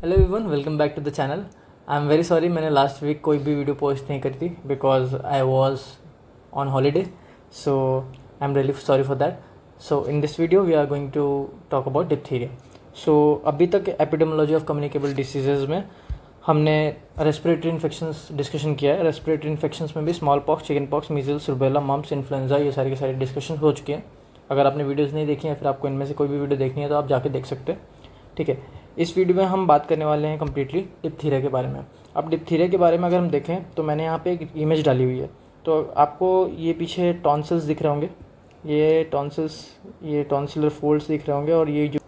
Hello everyone, welcome back to the channel. I am very sorry, मैंने last week कोई भी video post नहीं करी थी because I was on holiday, so I am really sorry for that. So in this video we are going to talk about diphtheria. So अभी तक epidemiology of communicable diseases में हमने respiratory infections discussion किया है। Respiratory infections में भी small pox, chicken pox, measles, rubella, mumps, influenza, ये सारी के सारे डिस्कशन हो चुके हैं। अगर आपने वीडियोज़ नहीं देखी हैं, फिर आपको इनमें से कोई भी वीडियो देखनी है तो आप जाके देख सकते हैं। ठीक है, इस वीडियो में हम बात करने वाले हैं कम्प्लीटली डिप्थीरिया के बारे में। अब डिप्थीरिया के बारे में अगर हम देखें तो मैंने यहाँ पे एक इमेज डाली हुई है, तो आपको ये पीछे टॉन्सिल्स दिख रहे होंगे, ये टॉन्सिलर फोल्ड्स दिख रहे होंगे। और ये जो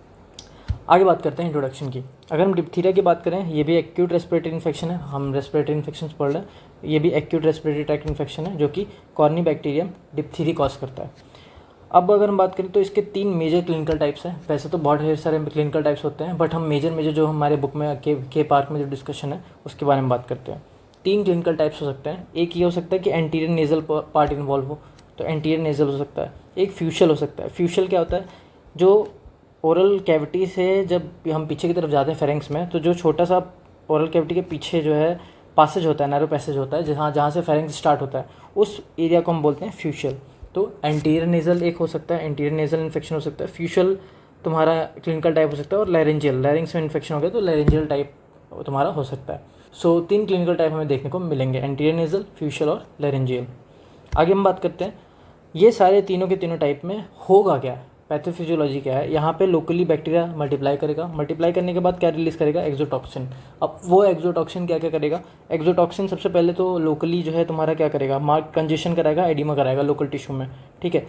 आगे बात करते हैं इंट्रोडक्शन की। अगर हम डिप्थीरिया की बात करें, ये भी एक्यूट रेस्पिरेटरी इन्फेक्शन है। हम रेस्पिरेटरी इन्फेक्शन पढ़ रहे हैं, ये भी एक्यूट रेस्पिरेटरी ट्रैक्ट इन्फेक्शन है जो कि कॉर्निबैक्टीरियम डिप्थीरी कॉज करता है। अब अगर हम बात करें तो इसके 3 मेजर क्लिनिकल टाइप्स हैं। वैसे तो बहुत ढेर सारे क्लिनिकल टाइप्स होते हैं, बट हम मेजर जो हमारे बुक में के पार्क में जो डिस्कशन है उसके बारे में बात करते हैं। 3 क्लिनिकल टाइप्स हो सकते हैं। एक ये हो सकता है कि एंटीरियर नेजल पार्ट इन्वॉल्व हो, तो एंटीरियर नेजल हो सकता है। एक फ्यूशल हो सकता है। फ्यूशल क्या होता है? जो ओरल कैविटी से जब हम पीछे की तरफ जाते हैं फेरेंक्स में, तो जो छोटा सा ओरल कैविटी के पीछे जो है पासेज होता है, नैरो पैसेज होता है, जहाँ से फेरेंक्स स्टार्ट होता है, उस एरिया को हम बोलते हैं फ्यूशल। तो एंटीरियर नेजल एक हो सकता है, एंटीरियर नेजल इन्फेक्शन हो सकता है। फ्यूशल तुम्हारा क्लिनिकल टाइप हो सकता है। और लैरेंजियल, लैरिंग्स में इन्फेक्शन हो गया तो लैरेंजियल टाइप तुम्हारा हो सकता है। सो 3 क्लिनिकल टाइप हमें देखने को मिलेंगे, एंटीरियर नेजल, फ्यूशल और लैरेंजियल। आगे हम बात करते हैं ये सारे तीनों के तीनों टाइप में होगा क्या, पैथोफिजियोलॉजी क्या है। यहाँ पे लोकली बैक्टीरिया मल्टीप्लाई करेगा, मल्टीप्लाई करने के बाद क्या रिलीज़ करेगा? एक्सोटॉक्सिन। अब वो एक्सोटॉक्सिन क्या क्या करेगा? एक्सोटॉक्सिन सबसे पहले तो लोकली जो है तुम्हारा क्या करेगा? मार्क कंजेशन कराएगा, एडिमा कराएगा लोकल टिश्यू में। ठीक है,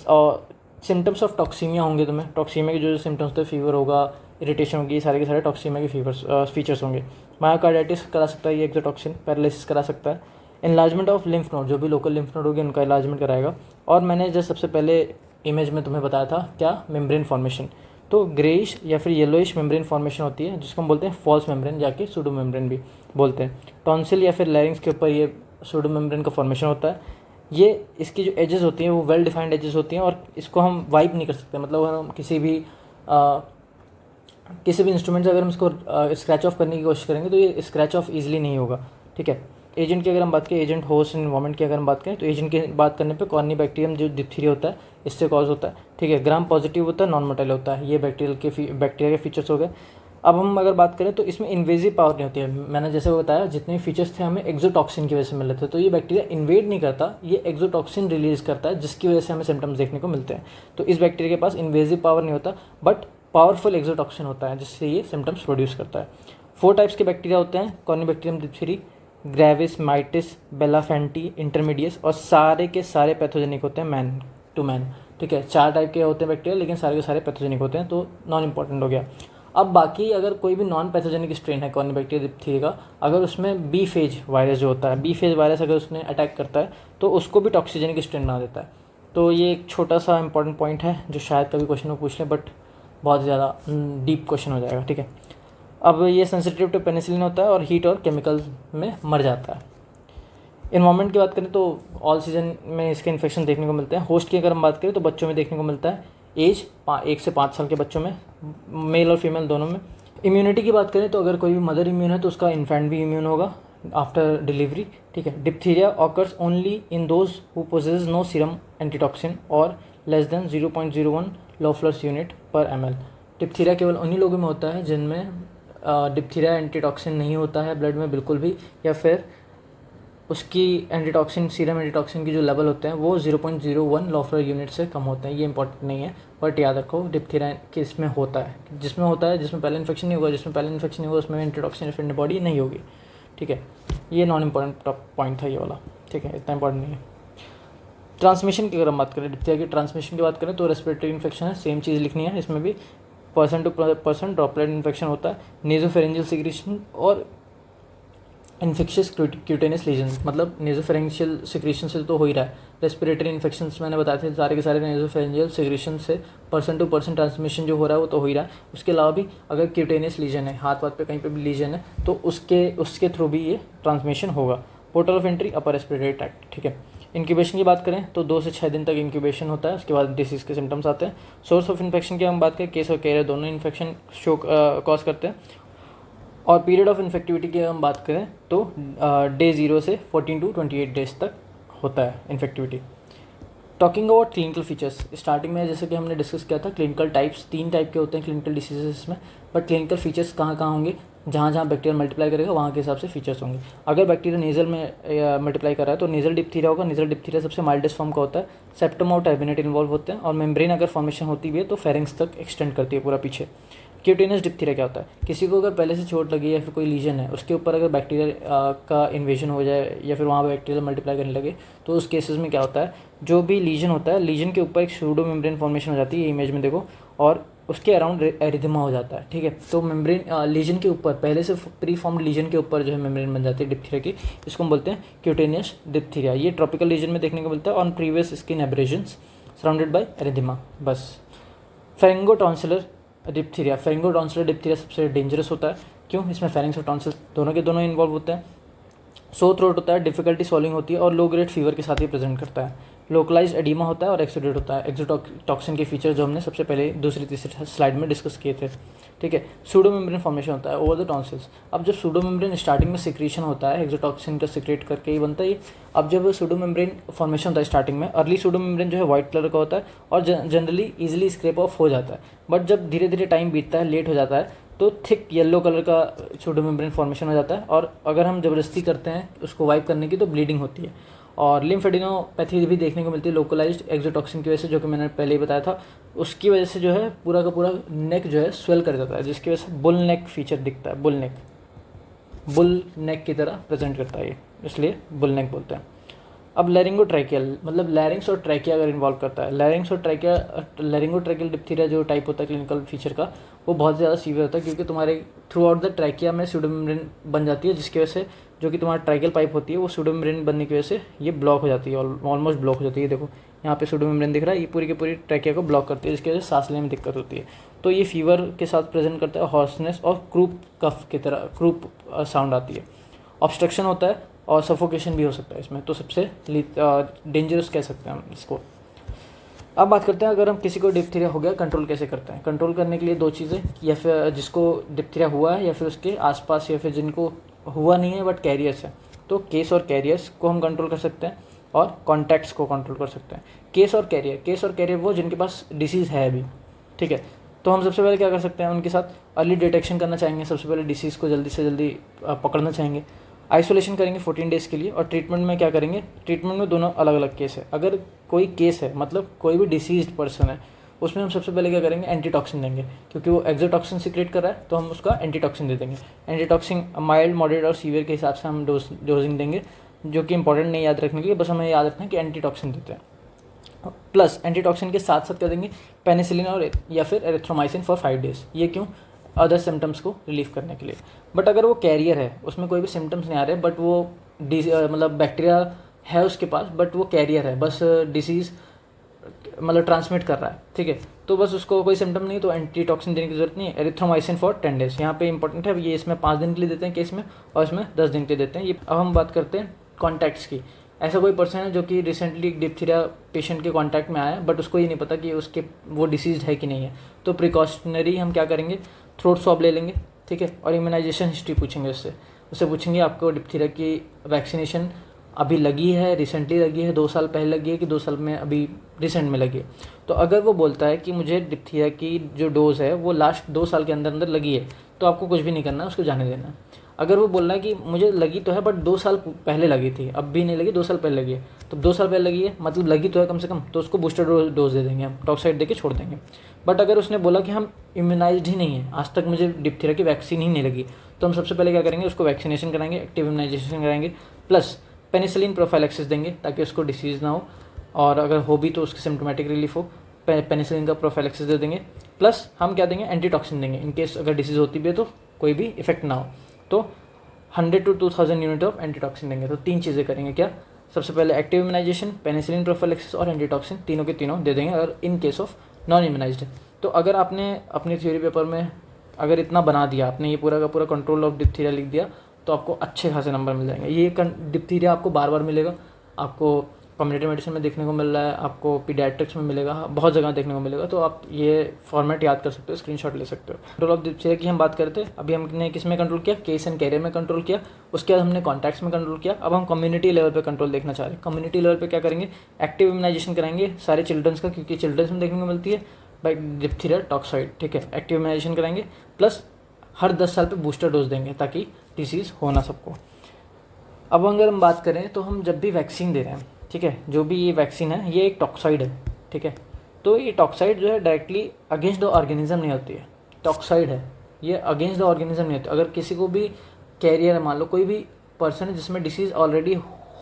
और सिम्टम्स ऑफ टॉक्सीमिया होंगे तुम्हें। टॉक्सीमिया के जो सिम्टम्स होते हैं, फीवर होगा, इरिटेशन होगी, सारे के सारे टॉक्सीमिया के फीचर्स होंगे। मायोकार्डाइटिस करा सकता है ये एक्सोटॉक्सिन, पैरालिसिस करा सकता है। इन्लार्जमेंट ऑफ लिम्फ नोड, जो भी लोकल लिम्फ नोड होगी उनका इलाजमेंट कराएगा। और मैंने जो सबसे पहले इमेज में तुम्हें बताया था क्या, मेम्ब्रेन फॉर्मेशन। तो ग्रेइश या फिर येलोइश मेम्ब्रेन फॉर्मेशन होती है जिसको हम बोलते हैं फॉल्स मेम्ब्रेन, जाके सूडो मेम्ब्रेन भी बोलते हैं। टॉन्सिल या फिर लैरिंग्स के ऊपर ये सूडो मेम्ब्रेन का फॉर्मेशन होता है। ये इसकी जो एजेस होती हैं वो वेल डिफाइंड एजेस होती हैं, और इसको हम वाइप नहीं कर सकते। मतलब अगर हम किसी भी इंस्ट्रूमेंट से अगर हम इसको स्क्रैच ऑफ करने की कोशिश करेंगे तो ये स्क्रैच ऑफ ईजिली नहीं होगा। ठीक है, एजेंट की अगर हम बात करें, एजेंट, होस्ट, एनवायरमेंट की अगर हम बात करें, तो एजेंट की बात करने पे कॉर्निबैक्टीरियम जो डिप्थीरिया होता है इससे कॉज होता है। ठीक है, ग्राम पॉजिटिव होता है, नॉन मोटाइल होता है। ये बैक्टीरिया के फीचर्स हो गए। अब हम अगर बात करें तो इसमें इन्वेजिव पावर नहीं होती है। मैंने जैसे बताया जितने फीचर्स थे हमें एक्सोटॉक्सिन की वजह से मिल रहे थे, तो ये बैक्टीरिया इन्वेड नहीं करता, ये एक्सोटॉक्सिन रिलीज करता है जिसकी वजह से हमें सिम्टम्स देखने को मिलते हैं। तो इस बैक्टीरिया के पास इन्वेजिव पावर नहीं होता, बट पावरफुल एक्सोटॉक्सिन होता है जिससे ये सिम्टम्स प्रोड्यूस करता है। 4 टाइप्स के बैक्टीरिया होते हैं कॉर्निबैक्टीरियम डिप्थीरी, ग्रेविस, माइटिस, बेलाफेंटी, इंटरमीडियस, और सारे के सारे पैथोजेनिक होते हैं मैन टू मैन। ठीक है, 4 टाइप के होते हैं बैक्टीरिया, लेकिन सारे के सारे पैथोजेनिक होते हैं, तो नॉन इंपॉर्टेंट हो गया। अब बाकी अगर कोई भी नॉन पैथोजेनिक स्ट्रेन है कॉर्निबैक्टीरिया डिप्थीरिया का, अगर उसमें बी फेज वायरस जो होता है, बी फेज वायरस अगर उसने अटैक करता है तो उसको भी टॉक्सिजेनिक स्ट्रेन बना देता है। तो ये एक छोटा सा इंपॉर्टेंट पॉइंट है जो शायद कभी क्वेश्चन में पूछ लें, बट बहुत ज़्यादा डीप क्वेश्चन हो जाएगा। ठीक है, अब ये सेंसिटिव टू पेनिसिलिन होता है और हीट और केमिकल में मर जाता है। इन्वायरमेंट की बात करें तो ऑल सीजन में इसके इन्फेक्शन देखने को मिलते हैं। होस्ट की अगर हम बात करें तो बच्चों में देखने को मिलता है, एज 1 से 5 साल के बच्चों में, मेल और फीमेल दोनों में। इम्यूनिटी की बात करें तो अगर कोई भी मदर इम्यून है तो उसका इन्फेंट भी इम्यून होगा आफ्टर डिलीवरी। ठीक है, diphtheria occurs only in those who possess no serum antitoxin or less than 0.01 Loeffler's unit per ml। Diphtheria केवल उन्हीं लोगों में होता है जिनमें डिप्थीरिया एंटीटॉक्सिन नहीं होता है ब्लड में बिल्कुल भी, या फिर उसकी एंटीटॉक्सिन, सीरम एंटीटॉक्सिन की जो लेवल होते हैं वो 0.01 लोफ्लर यूनिट से कम होते हैं। ये इंपॉर्टेंट नहीं है, बट याद रखो डिप्थीरिया किसमें होता है, जिसमें होता है जिसमें पहले इन्फेक्शन नहीं होगा, जिसमें पहले इन्फेक्शन नहीं होगा उसमें एंटीटॉक्सिन इफेक्ट बॉडी नहीं होगी। ठीक है, ये नॉन इंपॉर्टेंट पॉइंट था ये वाला। ठीक है, इतना इंपॉर्टेंट नहीं है। ट्रांसमिशन की अगर हम बात करें, डिप्थीरिया की ट्रांसमिशन की बात करें तो रेस्पिरेटरी इन्फेक्शन है, सेम चीज़ लिखनी है। इसमें भी person to person droplet infection होता है, नेजोफेरेंजियल सिक्रीशन और इन्फेक्शियस क्यूटेनियस लीजन। मतलब नेजोफेरेंशियल सिक्रीशन से तो हो ही रहा है। रेस्पिरेटरी इन्फेक्शन मैंने बताए थे सारे के सारे नेजोफेरेंजियल सिक्रीशन से पर्सन टू पर्सन ट्रांसमिशन जो हो रहा है वो तो हो ही रहा है। उसके अलावा भी अगर क्यूटेनियस लीजन है, हाथ पे कहीं पे भी लीजन है, तो उसके थ्रू भी ये ट्रांसमिशन होगा। Portal of entry upper respiratory tract. ठीक है, इंक्यूबेशन की बात करें तो 2 से 6 दिन तक इंक्यूबेशन होता है, उसके बाद डिसीज़ के सिम्टम्स आते हैं। सोर्स ऑफ इन्फेक्शन की हम बात करें, केस और कैरियर दोनों इन्फेक्शन शो कॉज करते हैं। और पीरियड ऑफ इन्फेक्टिविटी की हम बात करें तो डे 0 से 14 टू 28 डेज तक होता है infectivity. Talking about clinical features, starting में जैसे कि हमने डिस्कस किया था क्लिनिकल टाइप्स 3 टाइप के होते हैं क्लिनिकल डिसीजेस में, बट क्लिनिकल फीचर्स कहाँ कहाँ होंगे, जहाँ जहाँ बैक्टीरिया मल्टीप्लाई करेगा वहाँ के हिसाब से फीचर्स होंगे। अगर बैक्टीरिया नेजल में मल्टीप्लाई कर रहा है तो नेजल डिप्थीरिया होगा। नेजल डिप्थीरिया सबसे माइल्डेस्ट फॉर्म का होता है, सेप्टम और टर्बिनेट इन्वॉल्व होते हैं, और मेम्ब्रेन अगर फॉर्मेशन होती भी है तो फेरिंग्स तक एक्सटेंड करती है पूरा पीछे। क्यूटेनियस डिप्थीरिया क्या होता है, किसी को अगर पहले से चोट लगी या फिर कोई लीजन है उसके ऊपर अगर बैक्टीरिया का इन्वेजन हो जाए या फिर वहाँ पर बैक्टीरिया मल्टीप्लाई करने लगे तो उस केसेस में क्या होता है, जो भी लीजन होता है लीजन के ऊपर एक सूडो मेम्ब्रेन फॉर्मेशन हो जाती है, ये इमेज में देखो, और उसके अराउंड एरिथेमा हो जाता है। ठीक है, तो मेम्ब्रेन लीजन के ऊपर पहले से प्री फॉर्म्ड लीजन के ऊपर जो है मेम्ब्रेन बन जाती है डिप्थीरिया की, इसको हम बोलते हैं क्यूटेनियस डिप्थीरिया। ये ट्रॉपिकल लीजन में देखने को मिलता है on previous skin abrasions surrounded by erythema. बस फेरिंगोटॉन्सिलर डिप्थीरिया, फेरिंगोटॉन्सिलर डिप्थीरिया सबसे डेंजरस होता है। क्यों, इसमें फेरिंग्स और टॉन्सिल दोनों के दोनों इन्वॉल्व होते हैं। सो थ्रोट होता है, डिफिकल्टी सॉल्विंग होती है और लो ग्रेड फीवर के साथ ही प्रेजेंट करता है। लोकलाइज्ड एडिमा होता है और एक्सोडेट होता है। एक्सोटॉक्सिन के फीचर जो हमने सबसे पहले दूसरी तीसरी स्लाइड में डिस्कस किए थे। ठीक है, सूडो मेम्ब्रेन फॉर्मेशन होता है ओवर द टॉन्सिल्स। अब जब सूडो मेम्ब्रेन स्टार्टिंग में सिक्रीशन होता है एक्सोटॉक्सिन का सिक्रेट करके ही बनता है ये। अब जब सूडो मेम्ब्रेन फॉर्मेशन होता है स्टार्टिंग में, अर्ली सूडो मेम्ब्रेन जो है वाइट कलर का होता है और जनरली ईजिली स्क्रैप ऑफ हो जाता है, बट जब धीरे धीरे टाइम बीतता है, लेट हो जाता है, तो थिक येलो कलर का सूडो मेम्ब्रेन फॉर्मेशन हो जाता है, और अगर हम ज़बरदस्ती करते हैं उसको वाइप करने की तो ब्लीडिंग होती है। और लिम्फेडिनोपैथी भी देखने को मिलती है लोकलाइज्ड एक्सोटॉक्सिन की वजह से, जो कि मैंने पहले ही बताया था। उसकी वजह से जो है पूरा का पूरा नेक जो है स्वेल कर जाता है, जिसकी वजह से बुल नेक फीचर दिखता है। बुल नेक की तरह प्रेजेंट करता है ये, इसलिए बुल नेक बोलते हैं। अब लैरिंगोट्रैकियल, मतलब लैरिंग्स और ट्रैकिया अगर इन्वॉल्व करता है, लैरिंग्स और ट्रैकिया, लैरिंगोट्रैकियल डिप्थीरिया जो टाइप होता है क्लिनिकल फीचर का, वो बहुत ज़्यादा सीवियर होता है, क्योंकि तुम्हारे थ्रू आउट द ट्रैकिया में सूडो मेम्ब्रेन बन जाती है, जिसकी वजह से जो कि तुम्हारा ट्रैकियल पाइप होती है वो सूडो मेम्ब्रेन बनने की वजह से ये ब्लॉक हो जाती है, ऑलमोस्ट ब्लॉक हो जाती है। देखो यहाँ पे सूडो मेम्ब्रेन दिख रहा है, ये पूरी की पूरी ट्रैकिया को ब्लॉक करती है, जिसकी वजह से सांस लेने में दिक्कत होती है। तो ये फीवर के साथ प्रेजेंट करता है, हॉर्सनेस और क्रूप कफ की तरह क्रूप साउंड आती है। ऑब्स्ट्रक्शन होता है और सफोकेशन भी हो सकता है इसमें, तो सबसे डेंजरस कह सकते हैं हम इसको। अब बात करते हैं अगर हम किसी को डिप्थीरिया हो गया कंट्रोल कैसे करते हैं। कंट्रोल करने के लिए 2 चीज़ें, या फिर जिसको डिप्थीरिया हुआ है या फिर उसके आसपास, या फिर जिनको हुआ नहीं है बट कैरियर्स है, तो केस और कैरियर्स को हम कंट्रोल कर सकते हैं और कॉन्टैक्ट्स को कंट्रोल कर सकते हैं। केस और कैरियर वो जिनके पास डिसीज़ है अभी। ठीक है, तो हम सबसे पहले क्या कर सकते हैं, उनके साथ अर्ली डिटेक्शन करना चाहेंगे। सबसे पहले डिसीज़ को जल्दी से जल्दी पकड़ना चाहेंगे। आइसोलेशन करेंगे 14 डेज़ के लिए। और ट्रीटमेंट में क्या करेंगे, ट्रीटमेंट में दोनों अलग अलग केस है। अगर कोई केस है, मतलब कोई भी डिसीज्ड पर्सन है, उसमें हम सबसे पहले क्या करेंगे, एंटीटॉक्सिन देंगे, क्योंकि वो एक्सोटॉक्सिन सीक्रेट कर रहा है, तो हम उसका एंटीटॉक्सिन दे देंगे। एंटीटॉक्सिन माइल्ड, मॉडरेट और सीवियर के हिसाब से हम डोजिंग देंगे, जो कि इंपॉर्टेंट नहीं याद रखने के लिए, बस हमें याद रखना है कि एंटीटॉक्सिन देते हैं। प्लस एंटीटॉक्सिन के साथ साथ क्या देंगे, पेनिसिलिन और या फिर एरिथ्रोमाइसिन फॉर 5 डेज़। ये क्यों, अदर सिम्टम्स को रिलीव करने के लिए। बट अगर वो कैरियर है, उसमें कोई भी सिम्टम्स नहीं आ रहे, बट वो मतलब बैक्टीरिया है उसके पास, बट वो कैरियर है, बस डिसीज़ मतलब ट्रांसमिट कर रहा है, ठीक है, तो बस उसको कोई सिम्टम नहीं, तो एंटीटॉक्सिन देने की जरूरत नहीं है। एरिथ्रोमाइसिन फॉर 10 डेज़ यहाँ पे इंपॉर्टेंट है, ये इसमें 5 दिन के लिए देते हैं केस में, और इसमें 10 दिन के लिए देते हैं ये। अब हम बात करते हैं कॉन्टैक्ट्स की। ऐसा कोई पर्सन है जो कि रिसेंटली डिप्थीरिया पेशेंट के कांटेक्ट में आया है, बट उसको ये नहीं पता कि उसके वो डिसीज है कि नहीं है, तो प्रिकॉशनरी हम क्या करेंगे, थ्रोट स्वैब ले लेंगे, ठीक है, और इम्यूनाइजेशन हिस्ट्री पूछेंगे उससे पूछेंगे आपको डिप्थीरिया की वैक्सीनेशन अभी लगी है, रिसेंटली लगी है, 2 साल पहले लगी है कि 2 साल में अभी रिसेंट में लगी है। तो अगर वो बोलता है कि मुझे डिप्थीरिया की जो डोज़ है वो लास्ट 2 साल के अंदर अंदर लगी है, तो आपको कुछ भी नहीं करना है, उसको जाने देना है। अगर वो बोल रहा है कि मुझे लगी तो है बट 2 साल पहले लगी थी, अब भी नहीं लगी, 2 साल पहले लगी है, तो 2 साल पहले लगी है मतलब लगी तो है कम से कम, तो उसको बूस्टर डोज दे देंगे हम, टॉक्साइड दे के छोड़ देंगे। बट अगर उसने बोला कि हम इम्यूनाइज्ड ही नहीं है, आज तक मुझे डिप्थीरिया की वैक्सीन ही नहीं लगी, तो हम सबसे पहले क्या करेंगे, उसको वैक्सीनेशन कराएंगे, एक्टिव इम्यूनाइजेशन कराएंगे, प्लस पेनिसिलिन प्रोफाइलैक्सिस देंगे ताकि उसको डिसीज़ ना हो, और अगर हो भी तो उसकी सिम्टोमेटिक रिलीफ हो, पेनिसिलिन का प्रोफाइलैक्सिस दे देंगे। प्लस हम क्या देंगे, एंटीटॉक्सिन देंगे, इनकेस अगर डिसीज़ होती भी है तो कोई भी इफेक्ट ना हो, तो 100 to 2000 यूनिट ऑफ एंटीटॉक्सिन देंगे। तो 3 चीज़ें करेंगे क्या, सबसे पहले एक्टिव इम्यूनाइजेशन, पेनिसिलिन प्रोफाइलैक्सिस और एंटीटॉक्सिन, तीनों के तीनों दे देंगे अगर in case of non immunised है। तो अगर आपने अपनी थ्योरी पेपर में अगर इतना बना दिया, आपने ये पूरा का पूरा कंट्रोल ऑफ डिप्थीरिया लिख दिया, तो आपको अच्छे खासे नंबर मिल जाएंगे। ये डिप्थीरिया आपको बार बार मिलेगा, आपको कम्युनिटी मेडिसिन में देखने को मिल रहा है, आपको पीडियाट्रिक्स में मिलेगा, बहुत जगह देखने को मिलेगा। तो आप ये फॉर्मेट याद कर सकते हो, स्क्रीनशॉट ले सकते हो। कंट्रोल ऑफ डिप्थीरिया की हम बात करते हैं, अभी हमने किस में कंट्रोल किया, केस एंड कैरियर में कंट्रोल किया, उसके बाद हमने कॉन्टैक्ट्स में कंट्रोल किया। अब हम कम्युनिटी लेवल पे कंट्रोल देखना चाह रहे हैं। कम्युनिटी लेवल पे क्या करेंगे, एक्टिव इम्यूनाइजेशन कराएंगे सारे चिल्ड्रंस का, क्योंकि चिल्ड्रंस में देखने को मिलती है बाई डिप्थीरिया टॉक्सॉइड, ठीक है। एक्टिव इम्यूनाइजेशन कराएंगे, प्लस हर 10 साल पे बूस्टर डोज देंगे ताकि डिसीज़ हो ना सबको। अब अगर हम बात करें तो हम जब भी वैक्सीन दे रहे हैं, ठीक है, जो भी ये वैक्सीन है ये एक टॉक्साइड है, ठीक है। तो ये टॉक्साइड जो है डायरेक्टली अगेंस्ट द ऑर्गेनिज्म नहीं होती है, टॉक्साइड है ये, अगेंस्ट द ऑर्गेनिज्म नहीं होती। अगर किसी को भी कैरियर है, मान लो कोई भी पर्सन है जिसमें डिसीज़ ऑलरेडी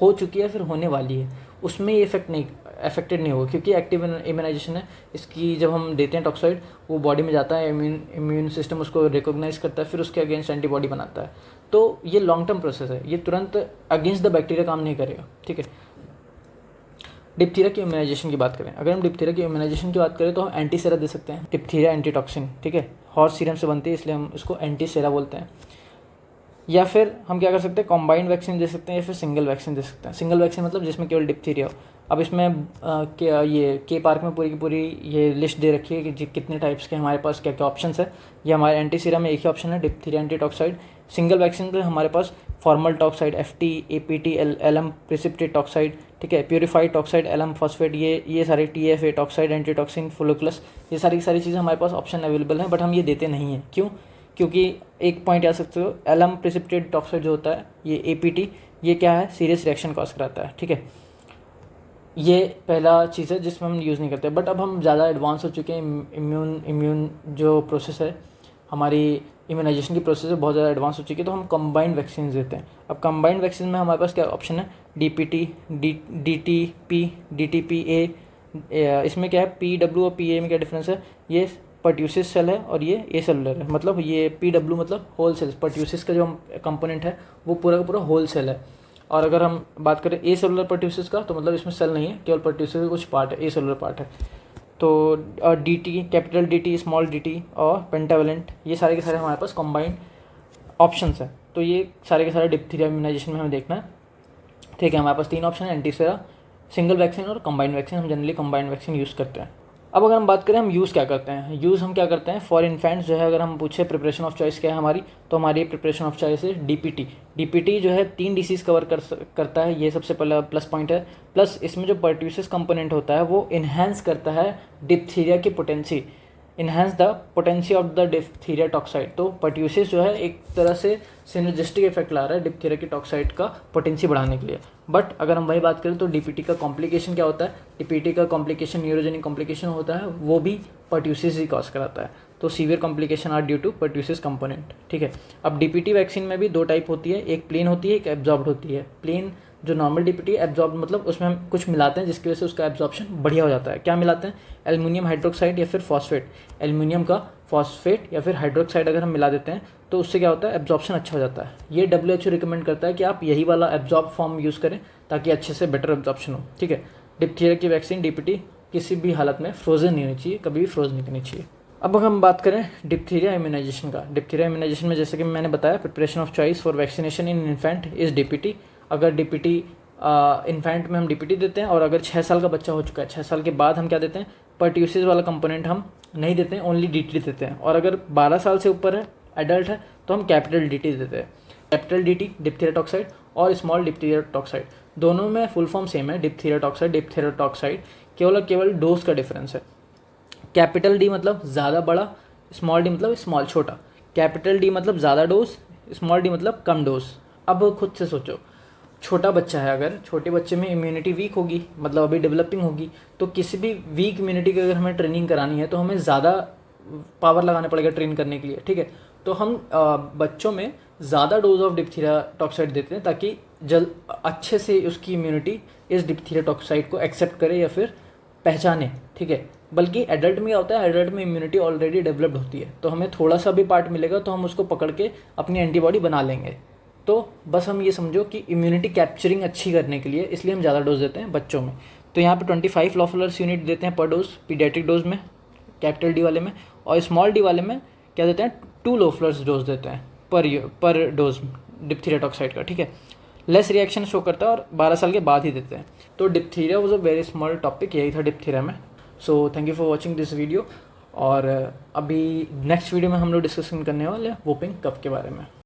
हो चुकी है फिर होने वाली है, उसमें ये अफेक्टेड नहीं होगा, क्योंकि एक्टिव इम्यूनाइजेशन है इसकी। जब हम देते हैं टॉक्साइड, वो बॉडी में जाता है, इम्यून सिस्टम उसको रिकॉग्नाइज करता है, फिर उसके अगेंस्ट एंटीबॉडी बनाता है। तो ये लॉन्ग टर्म प्रोसेस है, ये तुरंत अगेंस्ट द बैक्टीरिया काम नहीं करेगा, ठीक है। डिप्थीरिया की इम्यूनाइजेशन की बात करें, अगर हम डिप्थीरिया की इम्यूनाइजेशन की बात करें तो हम एंटी सेरा दे सकते हैं, डिप्थीरिया एंटीटॉक्सिन, ठीक है। हॉर्स सीरम से बनती है इसलिए हम इसको एंटी सेरा बोलते हैं। या फिर हम क्या कर सकते हैं, कॉम्बाइंड वैक्सीन दे सकते हैं, या फिर सिंगल वैक्सीन दे सकते हैं। सिंगल वैक्सीन मतलब जिसमें केवल डिप्थीरिया हो। अब इसमें ये के पार्क में पूरी की पूरी ये लिस्ट दे रखी है कि कितने टाइप्स के हमारे पास क्या क्या ऑप्शंस है। ये हमारे एंटी सीरा में एक ही ऑप्शन है, डिप्थीरिया एंटीटॉक्साइड। सिंगल वैक्सीन में हमारे पास formal toxoid, FT, APT, alum precipitate toxoid, ठीक है, प्योरीफाइड टॉक्साइड, एलम फॉस्फेट, ये सारे TFA टॉक्साइड, एंटीटॉक्सिन, फ्लोक्लस, ये सारी चीज़ें हमारे पास ऑप्शन अवेलेबल हैं, बट हम ये देते नहीं हैं। क्यों? क्योंकि एक पॉइंट याद सकते हो, एलम प्रिसिपिटेट टॉक्साइड जो होता है, ये APT, ये क्या है, सीरियस रिएक्शन कॉज कराता है, ठीक है। ये पहला चीज़ है जिसमें हम यूज़ नहीं करते। बट अब हम ज़्यादा एडवांस हो चुके हैं, इम्यून जो प्रोसेस है, हमारी इम्यूनाइजेशन की प्रोसेस है बहुत ज़्यादा एडवांस हो चुकी है, तो हम कंबाइंड वैक्सीन देते हैं। अब कंबाइंड वैक्सीन में हमारे पास क्या ऑप्शन है, DPT, DTP, DTPA। इसमें क्या है, PW और PA में क्या डिफरेंस है, ये पर्ट्यूसिस सेल है और ये ए सेलुलर है। मतलब ये PW मतलब होल सेल्स, पर्ट्यूसिस का जो कंपोनेंट है वो पूरा का पूरा होल सेल है। और अगर हम बात करें ए सेलुलर पर्ट्यूसिस का, तो मतलब इसमें सेल नहीं है, केवल पर्ट्यूसिस का कुछ पार्ट है, ए सेलुलर पार्ट है। तो DT, capital DT, small DT और पेंटावेलेंट, ये सारे के सारे हमारे पास कॉम्बाइंड ऑप्शंस हैं। तो ये सारे के सारे डिप्थीरिया इम्यूनाइजेशन में हमें देखना है, ठीक है। हमारे पास 3 ऑप्शन है, एंटीसेरा, सिंगल वैक्सीन और कंबाइंड वैक्सीन। हम जनरली कंबाइंड वैक्सीन यूज़ करते हैं। अब अगर हम बात करें हम यूज़ क्या करते हैं, हम क्या करते हैं फॉर इन्फेंट्स जो है, अगर हम पूछे प्रिपरेशन ऑफ चॉइस क्या है हमारी, तो हमारी प्रिपरेशन ऑफ चॉइस है DPT जो है 3 डिसीज़ कवर करता है, ये सबसे पहला प्लस पॉइंट है। प्लस इसमें जो पर्ट्यूसिस कंपोनेंट होता है वो इन्हेंस करता है डिप्थीरिया की potency, enhance the potency of the diphtheria toxoid. तो पर्ट्यूसिस जो है एक तरह से सिनर्जिस्टिक इफेक्ट ला रहा है डिप्थीरिया की टॉक्साइड का पोटेंसी बढ़ाने के लिए। बट अगर हम वही बात करें तो DPT का कॉम्प्लिकेशन क्या होता है, DPT का कॉम्प्लिकेशन न्यूरोजेनिक कॉम्प्लिकेशन होता है, वो भी पर्ट्यूसिस ही कॉज कराता है। तो severe complication are due to pertussis component, ठीक है। अब DPT वैक्सीन में भी 2 टाइप होती है, एक प्लेन होती है, एक एब्जॉर्ब्ड होती है। प्लेन जो नॉर्मल DPT, एब्जॉर्ब मतलब उसमें हम कुछ मिलाते हैं जिसकी वजह से उसका एब्जॉर्प्शन बढ़िया हो जाता है। क्या मिलाते हैं, एल्युमिनियम हाइड्रोक्साइड या फिर फॉस्फेट, एल्युमिनियम का फॉस्फेट या फिर हाइड्रोक्साइड अगर हम मिला देते हैं तो उससे क्या होता है, एब्जॉर्प्शन अच्छा हो जाता है। ये WHO रिकमेंड करता है कि आप यही वाला एब्जॉर्ब फॉर्म यूज़ करें ताकि अच्छे से बेटर एब्जॉर्प्शन हो, ठीक है। डिप्थीरिया की वैक्सीन DPT किसी भी हालत में फ्रोजन नहीं होनी चाहिए, कभी भी फ्रोज नहीं करनी चाहिए। अब अगर हम बात करें डिप्थीरिया इम्यूनाइजेशन का, डिप्थीरिया इम्यूनाइजेशन में जैसे कि मैंने बताया, preparation of choice for vaccination in infant is DPT। अगर DPT इन्फेंट में हम DPT देते हैं, और अगर 6 साल का बच्चा हो चुका है, 6 साल के बाद हम क्या देते हैं, पर्ट्यूसिस वाला कंपोनेंट हम नहीं देते हैं, ओनली DT देते हैं। और अगर 12 साल से ऊपर है, एडल्ट है, तो हम कैपिटल DT देते हैं। कैपिटल DT डिप्थीरिया टॉक्साइड और स्मॉल डिप्थीरिया टॉक्साइड, दोनों में फुल फॉर्म सेम है, डिप्थीरिया टॉक्साइड, केवल डोज का डिफरेंस है। कैपिटल D मतलब ज़्यादा बड़ा, स्मॉल d मतलब स्मॉल छोटा। कैपिटल D मतलब ज़्यादा डोज, स्मॉल d मतलब कम डोज। अब खुद से सोचो, छोटा बच्चा है, अगर छोटे बच्चे में इम्यूनिटी वीक होगी, मतलब अभी डेवलपिंग होगी, तो किसी भी वीक इम्यूनिटी की अगर हमें ट्रेनिंग करानी है तो हमें ज़्यादा पावर लगाना पड़ेगा ट्रेन करने के लिए, ठीक है। तो हम बच्चों में ज़्यादा डोज ऑफ डिप्थीरिया टॉक्साइड देते हैं ताकि अच्छे से उसकी इम्यूनिटी इस डिप्थीरिया टॉक्साइड को एक्सेप्ट करे या फिर पहचाने, ठीक है। बल्कि एडल्ट में क्या होता है, एडल्ट में इम्यूनिटी ऑलरेडी डेवलप्ड होती है, तो हमें थोड़ा सा भी पार्ट मिलेगा तो हम उसको पकड़ के अपनी एंटीबॉडी बना लेंगे। तो बस हम ये समझो कि इम्यूनिटी कैप्चरिंग अच्छी करने के लिए इसलिए हम ज़्यादा डोज देते हैं बच्चों में। तो यहाँ पे 25 लॉफुलर्स यूनिट देते हैं पर डोज पीडियाट्रिक डोज में, कैपिटल D वाले में, और स्मॉल d वाले में क्या देते हैं, 2 लॉफुलर्स डोज देते हैं पर डोज डिप्थीरिया टॉक्साइड का, ठीक है। लेस रिएक्शन शो करता है और 12 साल के बाद ही देते हैं। तो diphtheria was a very small topic, यही था डिप्थीरिया में। So thank you for watching this video. और अभी नेक्स्ट वीडियो में हम लोग डिस्कशन करने वाले हैं वूपिंग कफ के बारे में।